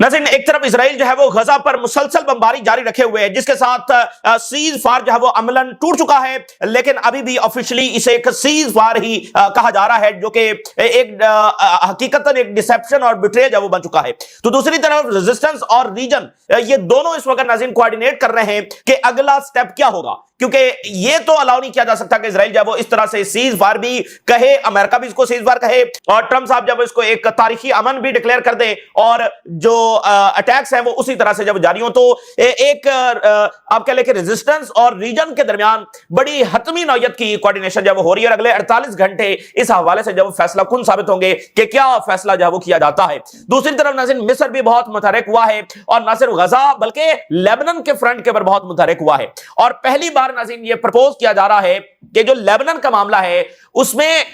नाज़रीन, एक तरफ इजराइल जो है वो गजा पर मुसलसल बमबारी जारी रखे हुए है, जिसके साथ सीज फायर जो है वो अमलन टूट चुका है, लेकिन अभी भी ऑफिशियली इसे एक सीज फायर ही कहा जा रहा है, जो कि एक हकीकतन एक डिसेप्शन और बिट्रेयल जो वो बन चुका है। तो दूसरी तरफ रेजिस्टेंस और रीजन ये दोनों इस वक्त नाज़रीन कोऑर्डिनेट कर रहे हैं कि अगला स्टेप क्या होगा, क्योंकि ये तो अलाउ नहीं किया जा सकता कि इजराइल जब वो इस तरह से सीज फायर भी कहे, अमेरिका भी इसको सीज फायर कहे और ट्रंप साहब जब इसको एक तारीखी अमन भी डिक्लेयर कर दे और जो अटैक्स हैं वो उसी तरह से जब जारी हो, तो एक आप कह लें कि रेजिस्टेंस और रीजन के दरमियान बड़ी हतमी नौयत की कोऑर्डिनेशन जब हो रही है और अगले 48 घंटे इस हवाले से जब फैसला कुन साबित होंगे कि क्या फैसला जो वो किया जाता है। दूसरी तरफ नाज़रीन मिस्र भी बहुत मुतहरिक हुआ है और न सिर्फ गजा बल्कि लेबनान के फ्रंट के ऊपर बहुत मुतहरिक हुआ है और पहली बार नाज़रीन ये प्रपोज किया जा रहा है कि जो लेबनान का मामला है उसमें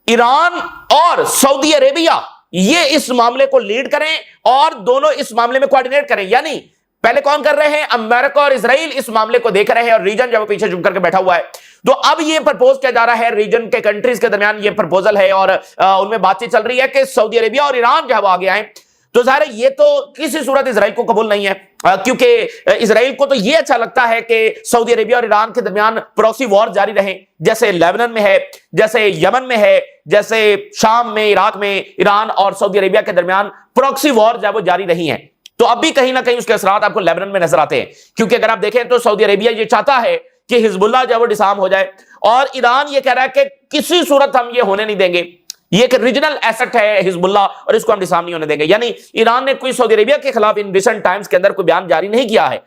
ईरान और सऊदी अरेबिया ये इस मामले को लीड करें और दोनों इस मामले में कोऑर्डिनेट करें। यानी पहले कौन कर रहे हैं? अमेरिका और इजराइल इस मामले को देख रहे हैं और रीजन जब पीछे झुक करके बैठा हुआ है। तो अब ये प्रपोज किया जा रहा है, रीजन के कंट्रीज के दरमियान ये प्रपोजल है और उनमें बातचीत चल रही है कि सऊदी अरेबिया और ईरान जो है वो आगे आए। तो जाहिर है ये तो किसी सूरत इजराइल को कबूल नहीं है, क्योंकि इजराइल को तो ये अच्छा लगता है कि सऊदी अरेबिया और ईरान के दरमियान प्रॉक्सी वॉर जारी रहे, जैसे लेबनान में है, जैसे यमन में है, जैसे शाम में, इराक में ईरान और सऊदी अरेबिया के दरमियान प्रॉक्सी वॉर जो है वो जारी रही हैं। तो अब भी कहीं ना कहीं उसके असरात आपको लेबनान में नजर आते हैं, क्योंकि अगर आप देखें तो सऊदी अरेबिया ये चाहता है कि हिजबुल्लाह जो है वो डिसार्म हो जाए और ईरान ये कह रहा है कि किसी सूरत हम ये होने नहीं देंगे, ये एक रीजनल एसेट है हिजबुल्लाह और इसको हम डिसार्म नहीं होने देंगे। यानी ईरान ने कोई सऊदी अरेबिया के खिलाफ इन रिसेंट टाइम्स के अंदर कोई बयान जारी नहीं किया है,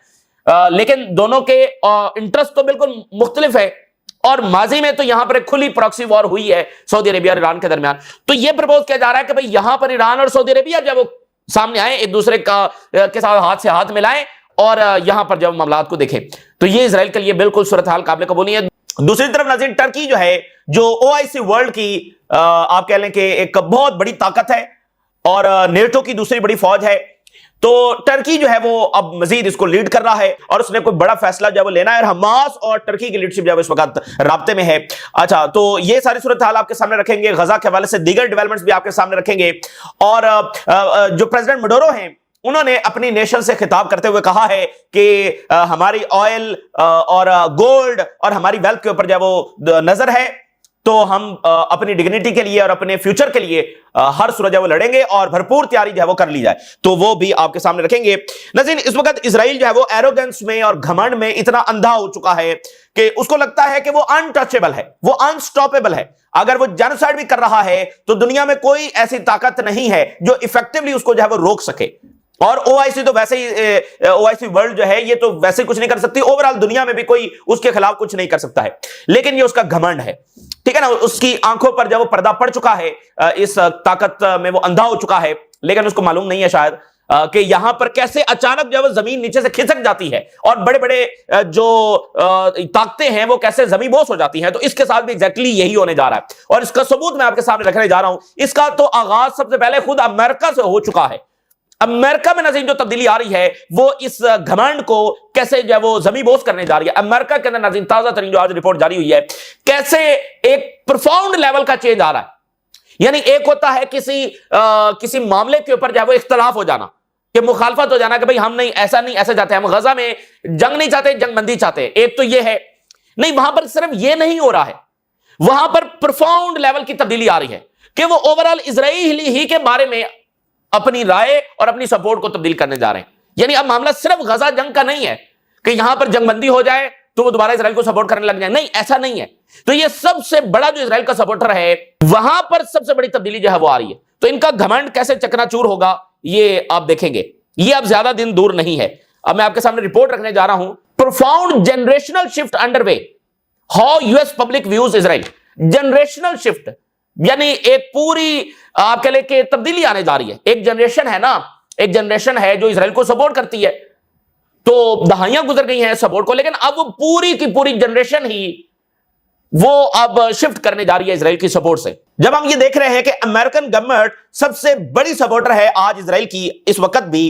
लेकिन दोनों के इंटरेस्ट तो बिल्कुल मुख्तलिफ है और माजी में तो यहां पर एक खुली प्रॉक्सी वॉर हुई है सऊदी अरेबिया और ईरान के दरमियान। तो यह प्रपोज किया जा रहा है कि भाई यहां पर ईरान और सऊदी अरेबिया जब वो सामने आए, एक दूसरे के साथ हाथ से हाथ मिलाएं और यहां पर जब मामलात को देखें, तो ये इजराइल के लिए बिल्कुल सूरत हाल काबिल कबूल नहीं है। दूसरी तरफ नाज़रीन टर्की जो है, जो ओआईसी वर्ल्ड की आप कह लें कि एक बहुत बड़ी ताकत है और नेटो की दूसरी बड़ी फौज है, तो टर्की जो है वो अब मजीद इसको लीड कर रहा है और उसने कोई बड़ा फैसला जो है वो लेना है और हमास और टर्की की लीडरशिप जो है इस वक्त राब्ते में है। अच्छा, तो ये सारी सूरत हाल आपके सामने रखेंगे, गजा के हवाले से दीगर डेवलपमेंट्स भी आपके सामने रखेंगे और जो प्रेसिडेंट मडोरो हैं उन्होंने अपनी नेशन से खिताब करते हुए कहा है कि हमारी ऑयल और गोल्ड और हमारी वेल्थ के ऊपर जब वो नजर है, तो हम अपनी डिग्निटी के लिए और अपने फ्यूचर के लिए हर सूरज वो लड़ेंगे और भरपूर तैयारी जो है वो कर ली जाए, तो वो भी आपके सामने रखेंगे। नाज़रीन, इस वक्त इजराइल जो है वो एरोगेंस में और घमंड में इतना अंधा हो चुका है कि उसको लगता है कि वो अनटचेबल है, वो अनस्टॉपेबल है। अगर वो जेनोसाइड भी कर रहा है तो दुनिया में कोई ऐसी ताकत नहीं है जो इफेक्टिवली उसको जो है वो रोक सके। और ओआईसी तो वैसे ही, ओआईसी वर्ल्ड जो है ये तो वैसे कुछ नहीं कर सकती, ओवरऑल दुनिया में भी कोई उसके खिलाफ कुछ नहीं कर सकता है, लेकिन ये उसका घमंड है, ठीक है ना। उसकी आंखों पर जब वो पर्दा पड़ चुका है, इस ताकत में वो अंधा हो चुका है, लेकिन उसको मालूम नहीं है शायद कि यहां पर कैसे अचानक जब जमीन नीचे से खिसक जाती है और बड़े बड़े जो ताकतें हैं वो कैसे जमीबोस हो जाती हैं। तो इसके साथ भी एग्जैक्टली यही होने जा रहा है और इसका सबूत मैं आपके सामने रखने जा रहा हूं। इसका तो आगाज सबसे पहले खुद अमेरिका से हो चुका है। अमेरिका में नाज़रीन जो तब्दीली आ रही है वो इस घमंड को कैसे जो है वो जमीबोस करने जा रही है। अमेरिका के अंदर नाज़रीन ताजा तरीन जो आज रिपोर्ट जारी हुई है, कैसे एक प्रोफाउंड लेवल का चेंज आ रहा है। यानी एक होता है किसी मामले के ऊपर जो है वो इख्तलाफ हो जाना, कि मुखालफत हो जाना कि भाई हम नहीं ऐसा चाहते, हम गजा में जंग नहीं चाहते, जंगबंदी चाहते, एक तो ये है। नहीं, वहां पर सिर्फ ये नहीं हो रहा है, वहां पर प्रोफाउंड लेवल की तब्दीली आ रही है कि वो ओवरऑल इजराइल ही के बारे में अपनी राय और अपनी सपोर्ट को तब्दील करने जा रहे हैं। यानी अब मामला सिर्फ गजा जंग का नहीं है कि यहां पर जंगबंदी हो जाए तो वो दोबारा इजराइल को सपोर्ट करने लग जाए, नहीं, ऐसा नहीं है। तो ये सबसे बड़ा जो इजराइल का सपोर्टर है वहां पर सबसे बड़ी तब्दीली जो है वो आ रही है। तो इनका घमंड कैसे चकनाचूर होगा ये आप देखेंगे, ये अब ज्यादा दिन दूर नहीं है। अब मैं आपके सामने रिपोर्ट रखने जा रहा हूं, profound generational shift underway, how US public views Israel. Generational shift यानी एक पूरी आप कह लें कि तब्दीली आने जा रही है। एक जनरेशन है ना, एक जनरेशन है जो इजराइल को सपोर्ट करती है, तो दहाइयां गुजर गई हैं सपोर्ट को, लेकिन अब वो पूरी की पूरी जनरेशन ही वो अब शिफ्ट करने जा रही है इजराइल की सपोर्ट से। जब हम ये देख रहे हैं कि अमेरिकन गवर्नमेंट सबसे बड़ी सपोर्टर है आज इजराइल की इस वक्त भी,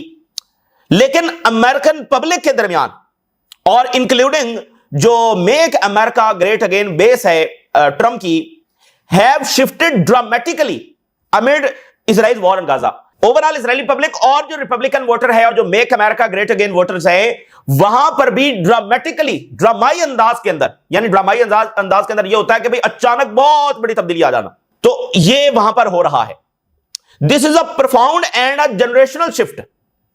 लेकिन अमेरिकन पब्लिक के दरमियान और इंक्लूडिंग जो make America great again base है ट्रंप की, have shifted dramatically amid Israel's war in Gaza। Overall Israeli public और जो रिपब्लिकन वोटर है और जो make America great again voters हैं, वहां पर भी ड्रामाई अंदाज के अंदर, यानी ड्रामाई अंदाज के अंदर यह होता है कि भाई अचानक बहुत बड़ी तब्दीली आ जाना, तो यह वहां पर हो रहा है। This is a profound and a generational shift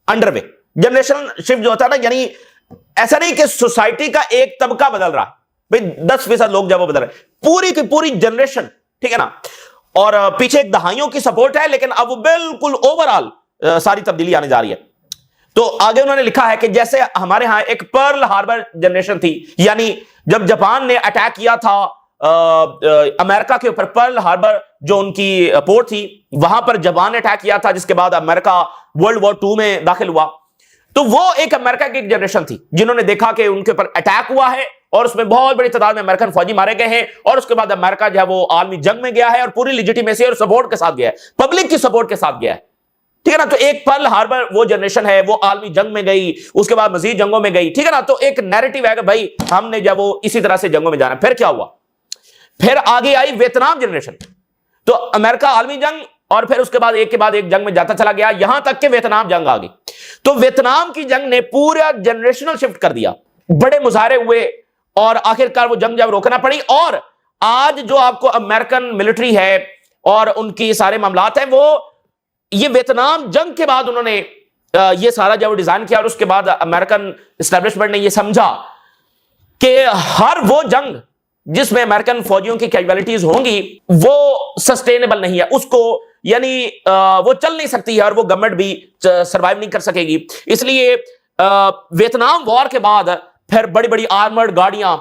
underway. Generational shift जो होता है ना, यानी ऐसा नहीं कि सोसाइटी का एक तबका बदल रहा है, भाई 10% लोग जब वो बदल रहे, पूरी की पूरी जनरेशन, ठीक है ना। और पीछे एक दहाइयों की सपोर्ट है, लेकिन अब बिल्कुल ओवरऑल सारी तब्दीली आने जा रही है। तो आगे उन्होंने लिखा है कि जैसे हमारे यहां एक पर्ल हार्बर जनरेशन थी, यानी जब जापान ने अटैक किया था अमेरिका के ऊपर, पर्ल हार्बर जो उनकी पोर्ट थी, वहां पर जापान ने अटैक किया था, जिसके बाद अमेरिका वर्ल्ड वॉर 2 में दाखिल हुआ। तो वो एक अमेरिका की एक जनरेशन थी जिन्होंने देखा कि उनके ऊपर अटैक हुआ है और उसमें बहुत बड़ी तादाद में अमेरिकन फौजी मारे गए हैं, और उसके बाद अमेरिका जो है वो आलमी जंग में गया है और पूरी लेजिटिमेसी और सपोर्ट के साथ गया है, पब्लिक की सपोर्ट के साथ गया है, ठीक है ना। तो एक पर्ल हार्बर वो जनरेशन है, वो आलमी जंग में गई, उसके बाद मजीद जंगों में गई, ठीक है ना। तो एक नैरेटिव है कि भाई हमने जब वो इसी तरह से जंगों में जाना। फिर क्या हुआ, फिर आगे आई वियतनाम जनरेशन। तो अमेरिका आलमी जंग और फिर उसके बाद एक जंग में जाता चला गया, यहां तक कि वियतनाम जंग आ गई। तो वियतनाम की जंग ने पूरा जनरेशनल शिफ्ट कर दिया, बड़े मुजाहरे हुए और आखिरकार वो जंग जब रोकना पड़ी। और आज जो आपको अमेरिकन मिलिट्री है और उनकी सारे मामलात हैं, वो ये वियतनाम जंग के बाद उन्होंने ये सारा जब डिजाइन किया, और उसके बाद अमेरिकन एस्टेब्लिशमेंट ने ये समझा कि हर वो जंग जिसमें अमेरिकन फौजियों की कैजुअलिटीज होंगी वो सस्टेनेबल नहीं है, उसको यानी वो चल नहीं सकती है और वो गवर्नमेंट भी सरवाइव नहीं कर सकेगी। इसलिए वियतनाम वॉर के बाद फिर बड़ी बड़ी आर्मर्ड गाड़ियां,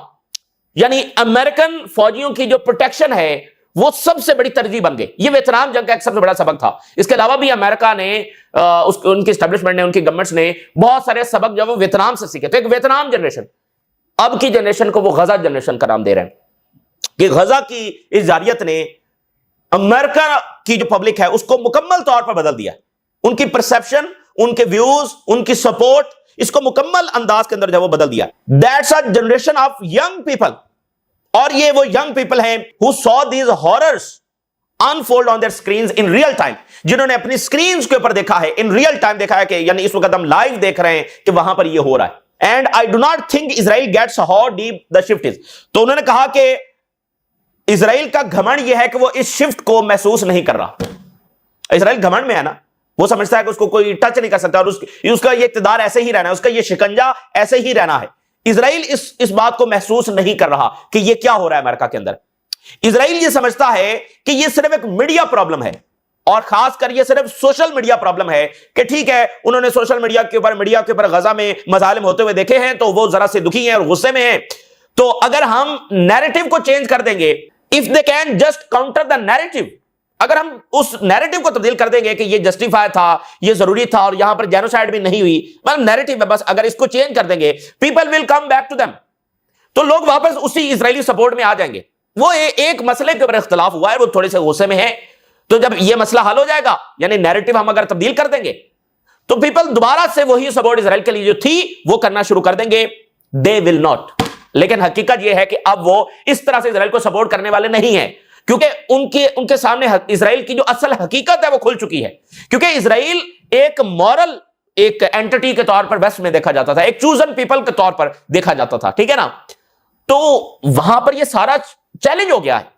यानी अमेरिकन फौजियों की जो प्रोटेक्शन है वो सबसे बड़ी तरजीह बन गई। ये वियतनाम जंग का एक सबसे बड़ा सबक था। इसके अलावा भी अमेरिका ने उनकी एस्टेब्लिशमेंट ने, उनकी गवर्नमेंट्स ने बहुत सारे सबक जो वो वियतनाम से सीखे। तो एक वियतनाम जनरेशन, अब की जनरेशन को वो गजा जनरेशन का नाम दे रहे हैं कि गजा की इस जारियत ने अमेरिका की जो पब्लिक है उसको मुकम्मल तौर पर बदल दिया। उनकी परसेप्शन, उनके व्यूज, उनकी सपोर्ट, इसको मुकम्मल अंदाज के अंदर जब वो बदल दिया। That's a generation of young people, और ये वो यंग पीपल हैं who saw these horrors unfold on their screens in real time, जिन्होंने अपनी स्क्रीन्स के ऊपर देखा है, इन रियल टाइम देखा है कि यानी इस वक्त हम लाइव देख रहे हैं कि वहां पर ये हो रहा है। And I do not think Israel gets how deep the shift is. तो उन्होंने कहा कि इजराइल का घमंड यह है कि वो इस शिफ्ट को महसूस नहीं कर रहा। इजराइल घमंड में है ना, वो समझता है कि उसको कोई टच नहीं कर सकता और उसका ये इक़्तिदार ऐसे ही रहना है, उसका ये शिकंजा ऐसे ही रहना है। इजराइल इस बात को महसूस नहीं कर रहा कि ये क्या हो रहा है अमेरिका के अंदर। इजराइल ये समझता है कि ये सिर्फ एक मीडिया प्रॉब्लम है, और खासकर ये सिर्फ सोशल मीडिया प्रॉब्लम है कि ठीक है, उन्होंने सोशल मीडिया के ऊपर गजा में मजालिम होते हुए देखे हैं, तो वो जरा से दुखी हैं और गुस्से में हैं। तो अगर हम नैरेटिव को चेंज कर देंगे, if they can just counter the narrative, अगर हम उस नैरेटिव को तब्दील कर देंगे कि ये जस्टिफाई था, ये जरूरी था और यहां पर जेनोसाइड भी नहीं हुई, मतलब नैरेटिव है बस, अगर इसको चेंज कर देंगे, people will come back to them, तो लोग वापस उसी इजरायली सपोर्ट में आ जाएंगे। वो एक मसले के ऊपर इख्तलाफ हुआ है, वो थोड़े से गुस्से में है, तो जब ये मसला हल हो जाएगा, यानी नैरेटिव हम अगर तब्दील कर देंगे, तो पीपल दोबारा से वही सपोर्ट इजराइल के लिए जो थी वो करना शुरू कर देंगे। They will not. लेकिन हकीकत यह है कि अब वो इस तरह से इजराइल को सपोर्ट करने वाले नहीं है, क्योंकि उनके सामने इजराइल की जो असल हकीकत है वो खुल चुकी है। क्योंकि इजराइल एक मॉरल एक एंटिटी के तौर पर वेस्ट में देखा जाता था, एक चूजन पीपल के तौर पर देखा जाता था, ठीक है ना। तो वहां पर ये सारा चैलेंज हो गया है।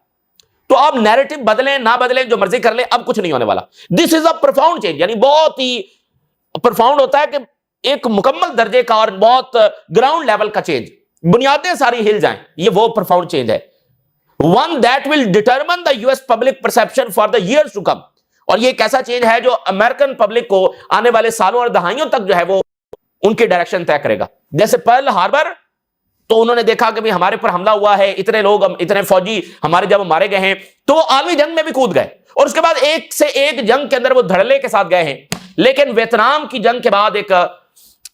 तो अब नैरेटिव बदलें ना बदलें, जो मर्जी कर ले, अब कुछ नहीं होने वाला। This is a profound change, यानी बहुत ही प्रोफाउंड होता है कि एक मुकम्मल दर्जे का और बहुत ग्राउंड लेवल का चेंज, बुनियादें सारी हिल जाएं, ये वो प्रोफाउंड चेंज है। One that will determine the US public perception for the years to come. और ये एक ऐसा चेंज है जो अमेरिकन पब्लिक को आने वाले सालों और दहाइयों तक जो है वो उनकी डायरेक्शन तय करेगा। जैसे पर्ल हार्बर, तो उन्होंने देखा कि भाई हमारे पर हमला हुआ है, इतने लोग, इतने फौजी हमारे जब मारे गए हैं, तो वो आलमी जंग में भी कूद गए और उसके बाद एक से एक जंग के अंदर वो धड़ल्ले के साथ गए हैं। लेकिन वियतनाम की जंग के बाद एक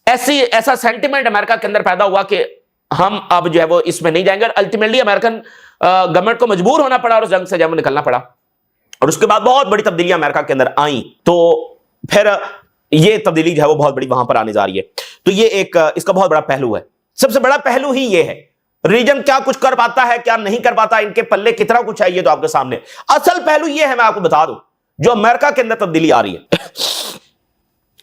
ऐसा सेंटिमेंट अमेरिका के अंदर पैदा हुआ कि हम अब जो है वो इसमें नहीं जाएंगे। अल्टीमेटली अमेरिकन गवर्नमेंट को मजबूर होना पड़ा और उस जंग से जब निकलना पड़ा, और उसके बाद बहुत बड़ी तब्दीलियां अमेरिका के अंदर आई। तो फिर ये तब्दीली जो है वो बहुत बड़ी वहां पर आने जा रही है। तो ये एक इसका बहुत बड़ा पहलू है। सबसे बड़ा पहलू ही ये है, रीजन क्या कुछ कर पाता है, क्या नहीं कर पाता, इनके पल्ले कितना कुछ है, ये तो आपके सामने। असल पहलू ये है, मैं आपको बता दूं, जो अमेरिका के अंदर तब्दीली आ रही है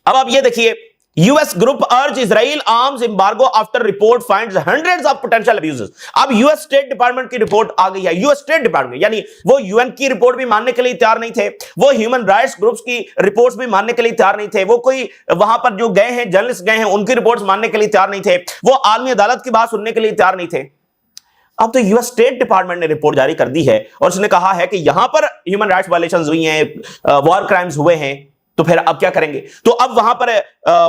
अब आप ये देखिए, यूएस ग्रुप अर्ज Israel arms embargo after report finds hundreds of potential abuses. अब यूएस स्टेट डिपार्टमेंट की रिपोर्ट आ गई है, यूएस स्टेट डिपार्टमेंट, यानी वो यूएन की रिपोर्ट भी मानने के लिए तैयार नहीं थे, वो ह्यूमन राइट्स ग्रुप्स की रिपोर्ट्स भी मानने के लिए तैयार नहीं थे, वो कोई वहां पर जो गए हैं जर्नलिस्ट गए हैं उनकी रिपोर्ट्स मानने के लिए तैयार नहीं थे, वो आलमी अदालत की बात सुनने के लिए तैयार नहीं थे। अब तो यूएस स्टेट डिपार्टमेंट ने रिपोर्ट जारी कर दी है और उसने कहा है कि यहां पर ह्यूमन राइट्स वायलेशंस हुई हैं, वॉर क्राइम्स हुए हैं, तो फिर अब क्या करेंगे? तो अब वहां पर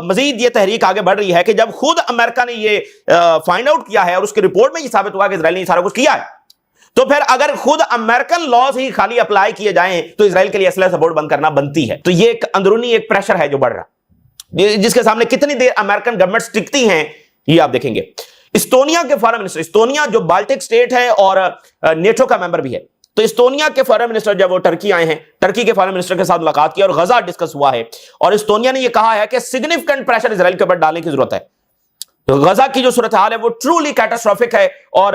मजीद ये तहरीक आगे बढ़ रही है कि जब खुद अमेरिका ने ये फाइंड आउट किया है और उसकी रिपोर्ट में ये साबित हुआ कि इजराइल ने सारा कुछ किया है, तो फिर अगर खुद अमेरिकन लॉज ही खाली अप्लाई किए जाएं तो इजराइल के लिए असला सपोर्ट बंद करना बनती है। तो ये एक अंदरूनी एक प्रेशर है जो बढ़ रहा, जिसके सामने कितनी देर अमेरिकन गवर्नमेंट टिकती हैं ये आप देखेंगे। इस्टोनिया के फॉरेन मिनिस्टर, इस्टोनिया जो बाल्टिक स्टेट है और नेटो का मेंबर भी है, तो इस्टोनिया के फॉरेन मिनिस्टर जब वो टर्की आए हैं, टर्की के फॉरेन मिनिस्टर के साथ मुलाकात की और गजा डिस्कस हुआ है और इस्टोनिया ने ये कहा है कि सिग्निफिकेंट प्रेशर इजराइल के ऊपर डालने की जरूरत है। तो गजा की जो सूरत हाल है वो ट्रूली कैटास्ट्रोफिक है और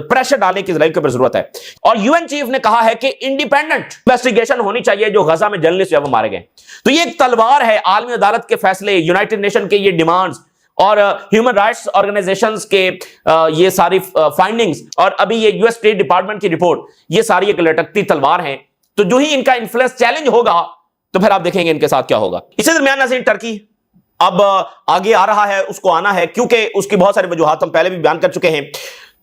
प्रेशर डालने की इजराइल के ऊपर जरूरत है। और यूएन चीफ ने कहा है कि इंडिपेंडेंट इन्वेस्टिगेशन होनी चाहिए जो गजा में जर्नलिस्ट जब मारे गए। तो ये एक तलवार है, आलमी अदालत के फैसले, यूनाइटेड नेशन के ये डिमांड्स और ह्यूमन राइट्स ऑर्गेनाइजेशंस के ये सारी फाइंडिंग्स और अभी ये यूएस स्टेट डिपार्टमेंट की रिपोर्ट, ये सारी एक लटकती तलवार है। तो जो ही इनका इन्फ्लुएंस चैलेंज होगा तो फिर आप देखेंगे इनके साथ क्या होगा। इसी दरमियान नाज़रीन, टर्की अब आगे आ रहा है, उसको आना है क्योंकि उसकी बहुत सारी वजूहात हम पहले भी बयान कर चुके हैं।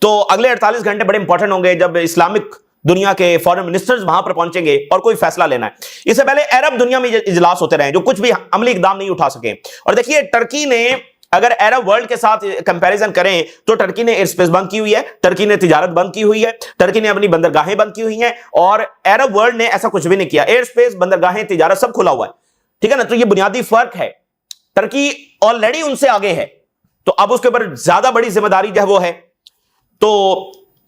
तो अगले 48 घंटे बड़े इंपॉर्टेंट होंगे जब इस्लामिक दुनिया के फॉरेन मिनिस्टर्स वहां पर पहुंचेंगे और कोई फैसला लेना है। इससे पहले अरब दुनिया में इजलास होते रहे जो कुछ भी अमली इकदाम नहीं उठा सके। और देखिए, टर्की ने अगर अरब वर्ल्ड के साथ कंपैरिजन करें तो टर्की ने एयर स्पेस बंद की हुई है, टर्की ने तिजारत बंद की हुई है, टर्की ने अपनी बंदरगाहें बंद की हुई हैं और अरब वर्ल्ड ने ऐसा कुछ भी नहीं किया। एयर स्पेस, बंदरगाहें, तिजारत सब खुला हुआ है, ठीक है ना। तो ये बुनियादी फर्क है। टर्की ऑलरेडी उनसे आगे है तो अब उसके ऊपर ज्यादा बड़ी जिम्मेदारी जो है वो है। तो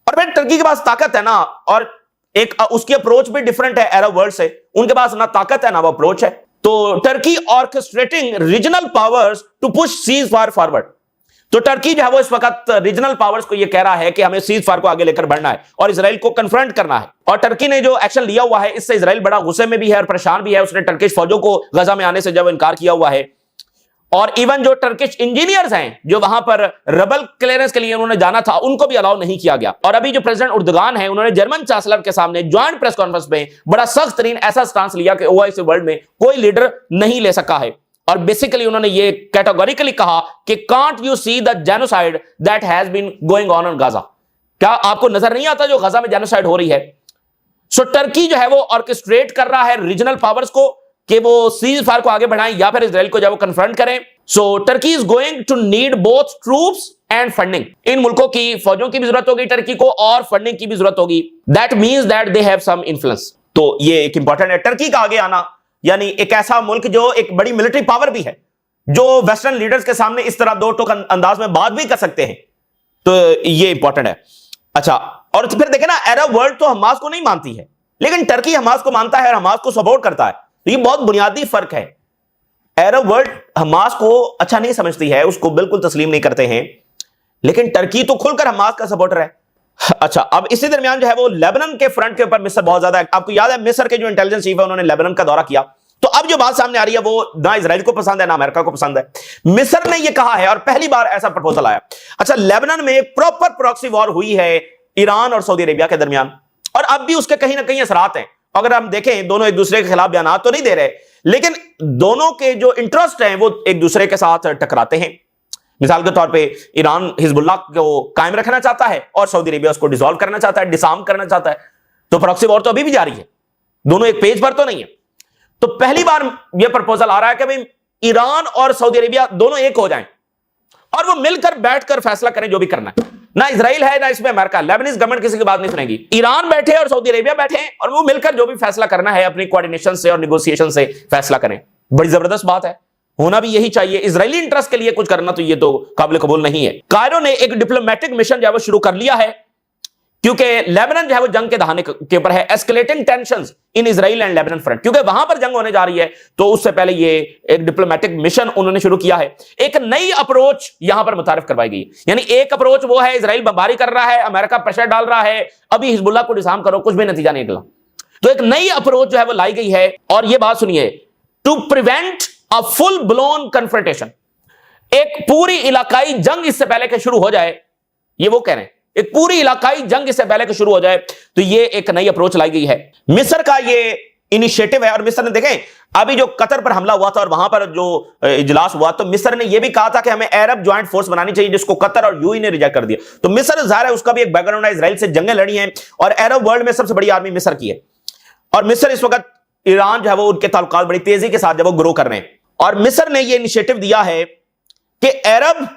और फिर टर्की के पास ताकत है ना, और एक उसकी अप्रोच भी डिफरेंट है अरब वर्ल्ड से। उनके पास ना ताकत है ना वो अप्रोच है। तो Turkey orchestrating regional powers to push ceasefire forward. तो टर्की जो है वो इस वक्त रीजनल पावर्स को ये कह रहा है कि हमें सीज फायर को आगे लेकर बढ़ना है और इजराइल को कन्फ्रंट करना है। और टर्की ने जो एक्शन लिया हुआ है इससे इजराइल बड़ा गुस्से में भी है और परेशान भी है। उसने टर्किश फौजों को गजा में आने से जब इनकार किया हुआ है और इवन जो टर्किश इंजीनियर्स हैं जो वहां पर रबल क्लियरेंस के लिए उन्होंने जाना था उनको भी अलाउ नहीं किया गया। और अभी जो प्रेसिडेंट उर्दुगान है उन्होंने जर्मन चांसलर के सामने ज्वाइंट प्रेस कॉन्फ्रेंस में बड़ा सख्त तरीन ऐसा स्टांस लिया कि ओआईसी वर्ल्ड में कोई लीडर नहीं ले सका है। और बेसिकली उन्होंने ये कैटेगोरिकली कहा कि can't you see the genocide that has been going on Gaza. क्या आपको नजर नहीं आता जो गाजा में जेनोसाइड हो रही है? सो टर्की जो है वो ऑर्केस्ट्रेट कर रहा है रीजनल पावर्स को कि वो सीज फायर को आगे बढ़ाएं या फिर इजराइल को जब वो कन्फ्रंट करें। So Turkey is going to need both troops and funding. इन मुल्कों की फौजों की भी जरूरत होगी टर्की को और फंडिंग की भी जरूरत होगी। That means that they have some influence. तो ये एक इंपॉर्टेंट है टर्की का आगे आना, यानी एक ऐसा मुल्क जो एक बड़ी मिलिट्री पावर भी है, जो वेस्टर्न लीडर्स के सामने इस तरह दो टोक अंदाज में बात भी कर सकते हैं। तो ये इंपॉर्टेंट है। अच्छा, और फिर देखें ना, अरब वर्ल्ड तो हमास को नहीं मानती है लेकिन टर्की हमास को मानता है और हमास को सपोर्ट करता है। तो ये बहुत बुनियादी फर्क है। अरब वर्ल्ड हमास को अच्छा नहीं समझती है, उसको बिल्कुल तस्लीम नहीं करते हैं, लेकिन टर्की तो खुलकर हमास का सपोर्टर है। अच्छा, अब इसी दरमियान जो है वो लेबनान के फ्रंट के ऊपर मिस्र बहुत ज्यादा है। आपको याद है मिस्र के जो इंटेलिजेंस चीफ है उन्होंने लेबनान का दौरा किया। तो अब जो बात सामने आ रही है वो ना इजराइल को पसंद है ना अमेरिका को पसंद है। मिस्र ने ये कहा है और पहली बार ऐसा प्रपोजल आया। अच्छा, लेबनान में प्रॉपर प्रॉक्सी वॉर हुई है ईरान और सऊदी अरेबिया के दरमियान और अब भी उसके कहीं ना कहीं असरात हैं। अगर हम देखें दोनों एक दूसरे के खिलाफ बयान तो नहीं दे रहे, लेकिन दोनों के जो इंटरेस्ट हैं वो एक दूसरे के साथ टकराते हैं। मिसाल के तौर पे ईरान हिजबुल्लाह को कायम रखना चाहता है और सऊदी अरेबिया उसको डिसॉल्व करना चाहता है, डिसआर्म करना चाहता है। तो प्रॉक्सी वॉर तो अभी भी जारी है, दोनों एक पेज पर तो नहीं है। तो पहली बार यह प्रपोजल आ रहा है कि भाई ईरान और सऊदी अरेबिया दोनों एक हो जाएं और वो मिलकर बैठकर फैसला करें जो भी करना है। ना इजराइल है ना इसमें अमेरिका, लेबनीज गवर्नमेंट किसी की बात नहीं सुनेगी। ईरान बैठे और सऊदी अरेबिया बैठे और वो मिलकर जो भी फैसला करना है अपनी कोऑर्डिनेशन से और नेगोशिएशन से फैसला करें। बड़ी जबरदस्त बात है, होना भी यही चाहिए। इजरायली इंटरेस्ट के लिए कुछ करना तो ये तो काबिल कबूल नहीं है। कायरो ने एक डिप्लोमेटिक मिशन जो है वो शुरू कर लिया है क्योंकि लेबनान जो है वो जंग के दहाने के ऊपर है। Escalating tensions in Israel and Lebanon front, क्योंकि वहां पर जंग होने जा रही है तो उससे पहले ये एक डिप्लोमेटिक मिशन उन्होंने शुरू किया है। एक नई अप्रोच यहां पर मुतारिफ करवाई गई, यानी एक अप्रोच वो है इजराइल बमबारी कर रहा है, अमेरिका प्रेशर डाल रहा है, अभी हिजबुल्लाह को डिसआर्म करो, कुछ भी नतीजा नहीं निकला। तो एक नई अप्रोच जो है वो लाई गई है और ये बात सुनिए, to prevent a full blown confrontation, एक पूरी इलाकाई जंग इससे पहले कि शुरू हो जाए, ये वो कह रहे हैं, एक पूरी इलाकाई जंग इससे पहले कि शुरू हो जाए, तो ये एक नई अप्रोच लाई गई है। मिस्र का ये इनिशिएटिव है, और मिस्र ने देखें अभी जो कतर पर हमला हुआ था और वहां पर जो इजलास हुआ, तो मिस्र ने यह भी कहा था कि हमें अरब ज्वाइंट फोर्स बनानी चाहिए, जिसको कतर और यूएई ने रिजेक्ट कर दिया। तो मिस्र ज़ाहिर है उसका भी एक बैकग्राउंड है, इजराइल से जंगें लड़ी हैं और अरब वर्ल्ड में सबसे बड़ी आर्मी मिस्र की है। और मिस्र इस वक्त ईरान जो है वो उनके ताल्लुकात बड़ी तेजी के साथ जब वो ग्रो कर रहे हैं, और मिस्र ने यह इनिशिएटिव दिया है कि अरब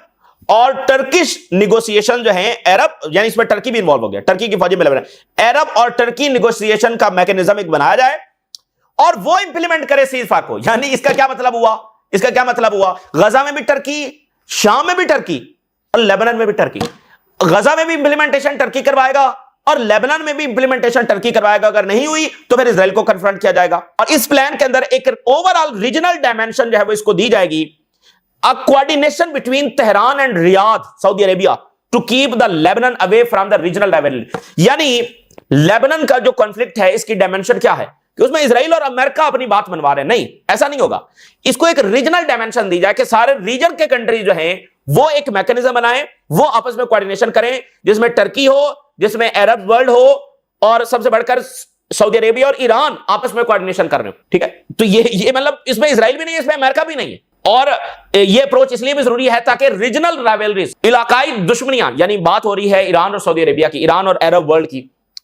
और टर्किश निगोशिएशन जो है, अरब यानी इसमें टर्की भी इन्वॉल्व हो गया, टर्की की फौजी में, अरब और टर्की निगोशिएशन का मैकेनिज्म एक बनाया जाए और वो इंप्लीमेंट करे सीज फायर को। यानी इसका क्या मतलब हुआ, इसका क्या मतलब हुआ, गजा में भी टर्की, शाम में भी टर्की और लेबनान में भी टर्की। गजा में भी इंप्लीमेंटेशन टर्की करवाएगा और लेबनान में भी इंप्लीमेंटेशन टर्की करवाएगा। अगर नहीं हुई तो फिर इजराइल को कन्फ्रंट किया जाएगा। और इस प्लान के अंदर एक ओवरऑल रीजनल डायमेंशन जो है वो इसको दी जाएगी, a coordination between Tehran and Riyadh, Saudi Arabia, to keep the Lebanon away from the regional rivalry। यानी लेबनान का जो कॉन्फ्लिक्ट है इसकी डायमेंशन क्या है कि उसमें इजराइल और अमेरिका अपनी बात मनवा रहे हैं, नहीं, ऐसा नहीं होगा। इसको एक रीजनल डायमेंशन दी जाए कि सारे रीजन के कंट्रीज जो हैं वो एक मैकेनिज्म बनाएं, वो आपस में कोऑर्डिनेशन करें, जिसमें टर्की हो, जिसमें अरब वर्ल्ड हो, और सबसे बढ़कर सऊदी अरेबिया और ईरान आपस में कोऑर्डिनेशन कर रहे हो। ठीक है, तो ये मतलब इसमें इजराइल भी नहीं है, इसमें अमेरिका भी नहीं है। और ये अप्रोच इसलिए भी जरूरी है ताकि रीजनल राइवलरीज, इलाकाई दुश्मनियां, यानी बात हो रही है ईरान और सऊदी अरेबिया की, ईरान और अरब वर्ल्ड की,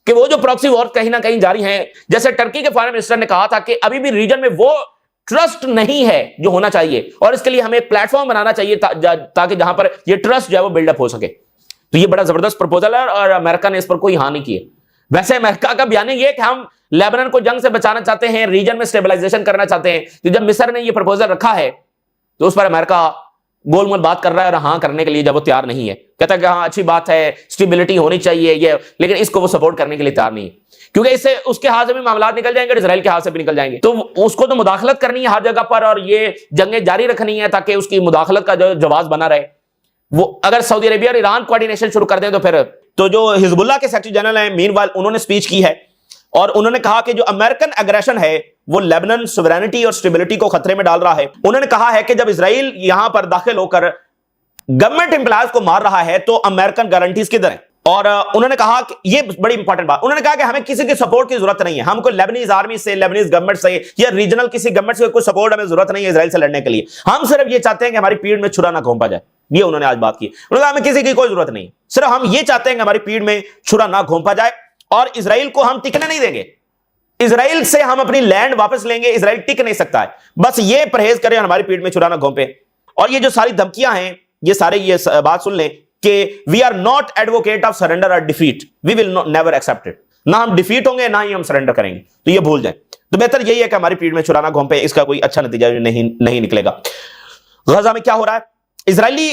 कि वो जो प्रॉक्सी वॉर कहीं ना कहीं जारी हैं, जैसे टर्की के फॉरेन मिनिस्टर ने कहा था कि अभी भी रीजन में वो ट्रस्ट नहीं है जो होना चाहिए, और इसके लिए हमें एक प्लेटफॉर्म बनाना चाहिए ताकि जहां पर ये ट्रस्ट जो है वो बिल्डअप हो सके। तो ये बड़ा जबरदस्त प्रपोजल है और अमेरिका ने इस पर कोई हानि की है। वैसे अमेरिका का बयान ये कि हम लेबनान को जंग से बचाना चाहते हैं, रीजन में स्टेबलाइजेशन करना चाहते हैं। तो जब मिस्र ने ये प्रपोजल रखा है तो उस पर अमेरिका गोलमोल बात कर रहा है, और हाँ करने के लिए जब वो तैयार नहीं है, कहता है कि हाँ अच्छी बात है, स्टेबिलिटी होनी चाहिए ये, लेकिन इसको वो सपोर्ट करने के लिए तैयार नहीं है, क्योंकि इससे उसके हाथ से भी मामला निकल जाएंगे, इजराइल के हाथ से भी निकल जाएंगे। तो उसको तो मुदाखलत करनी है हर जगह पर, और ये जंगें जारी रखनी है ताकि उसकी मुदाखलत का जो जवाब बना रहे। वो अगर सऊदी अरेबिया और ईरान कोऑर्डिनेशन शुरू कर दें तो फिर, तो जो हिजबुल्लाह के सेक्रेटरी जनरल हैं मीनवाइल, उन्होंने स्पीच की है और उन्होंने कहा कि जो अमेरिकन एग्रेशन है वो लेबनान सोवरेनिटी और स्टेबिलिटी को खतरे में डाल रहा है। उन्होंने कहा है कि जब इजराइल यहां पर दाखिल होकर गवर्नमेंट एम्प्लॉयज को मार रहा है तो अमेरिकन गारंटीज किधर है। और उन्होंने कहा कि ये बड़ी इंपॉर्टेंट बात, उन्होंने कहा कि हमें किसी की सपोर्ट की जरूरत नहीं है, हमको लेबनीज आर्मी से, लेबनीज गवर्नमेंट से या रीजनल किसी गवर्नमेंट से कोई सपोर्ट हमें जरूरत नहीं है इजराइल से लड़ने के लिए। हम सिर्फ ये चाहते हैं कि हमारी पीठ में छुरा ना घोंपा जाए। ये उन्होंने आज बात की। उन्होंने कहा हमें किसी की कोई जरूरत नहीं, सिर्फ हम ये चाहते हैं कि हमारी पीठ में छुरा ना घोंपा जाए, और इजराइल को हम टिकने नहीं देंगे। इजराइल से हम अपनी लैंड वापस लेंगे, इजराइल टिक नहीं सकता है, बस ये परहेज करें हमारी पीठ में छुरा ना घोंपे। और ये जो सारी धमकियां हैं, ये सारे ये बात सुन लें कि we are not advocate of surrender और defeat, we will never accept it. ना हम डिफीट होंगे ना ही हम सरेंडर करेंगे, तो ये भूल जाएं। तो बेहतर यही है कि हमारी पीठ में छुरा ना घोंपे, इसका कोई अच्छा नतीजा नहीं निकलेगा। गजा में क्या हो रहा है, Israeli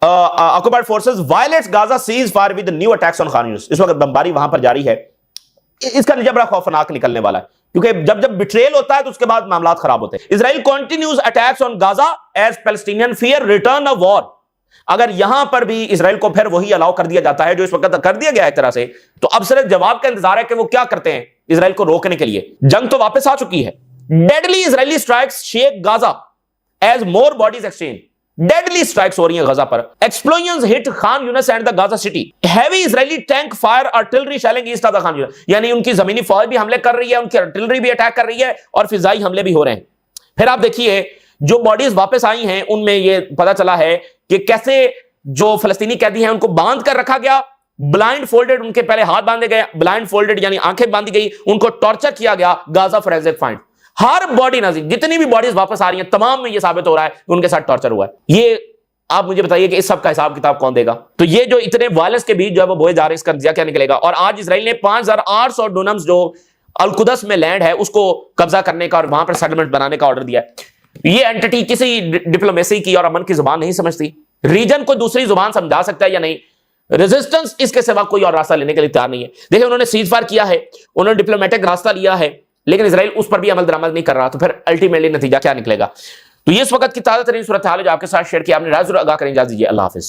occupied forces violates Gaza cease fire with new attacks on Khan Younis. इस वक्त बमबारी वहां पर जारी है। इसका नतीजा बड़ा खौफनाक निकलने वाला है, क्योंकि जब बिट्रेल होता है तो उसके बाद मामला खराब होते हैं। Israel continues attacks on Gaza as Palestinian fear return of war. अगर यहां पर भी इजराइल को फिर वही अलाउ कर दिया जाता है जो इस वक्त कर दिया गया है एक तरह से, तो अब सिर्फ जवाब का इंतजार है कि वो क्या करते हैं इजराइल को रोकने के लिए। जंग तो वापस आ चुकी है। Deadly Israeli strikes shake Gaza as more bodies exchange. Deadly strikes हो रही हैं गाजा पर। Explosions hit Khan Younis and the Gaza city. Heavy Israeli tank fire artillery shelling east of the Khan Younis. यानी उनकी जमीनी फौज भी हमले कर रही है, उनकी आर्टिलरी भी अटैक कर रही है और फिजाई हमले भी हो रहे हैं। फिर आप देखिए जो बॉडीज वापस आई हैं उनमें ये पता चला है कि कैसे जो फलस्तीनी कैदी हैं उनको बांध कर रखा गया, ब्लाइंड फोल्डेड, उनके पहले हाथ बांधे गए, ब्लाइंड फोल्डेड यानी आंखें बांधी गई, उनको टॉर्चर किया गया। गाजा फोरेंसिक फाइंड, हर बॉडी नाज़रीन जितनी भी बॉडीज वापस आ रही हैं तमाम में ये साबित हो रहा है कि उनके साथ टॉर्चर हुआ है। ये आप मुझे बताइए कि इस सब का हिसाब किताब कौन देगा। तो ये जो इतने वायलेंस के बीच जो है वो बोए जा रहे हैं, इसका नतीजा क्या निकलेगा। और आज इजराइल ने 5800 डोनम्स जो अल-कुदस में लैंड है उसको कब्जा करने का और वहां पर सेटलमेंट बनाने का ऑर्डर दिया है। ये एंटिटी किसी डिप्लोमेसी की और अमन की जुबान नहीं समझती। रीजन को दूसरी जुबान समझा सकता है या नहीं, रेजिस्टेंस इसके सिवा कोई और रास्ता लेने के लिए तैयार नहीं है। देखिए उन्होंने सीज फायर किया है, उन्होंने डिप्लोमेटिक रास्ता लिया है, लेकिन इजराइल उस पर भी अमल दरामद नहीं कर रहा। तो फिर अल्टीमेटली नतीजा क्या निकलेगा। तो ये इस वक्त की ताजा तरीन सूरत हाल जो आपके साथ शेयर किया, आपने राज आगाह करें। इजाजत दीजिए, अल्लाह हाफिज।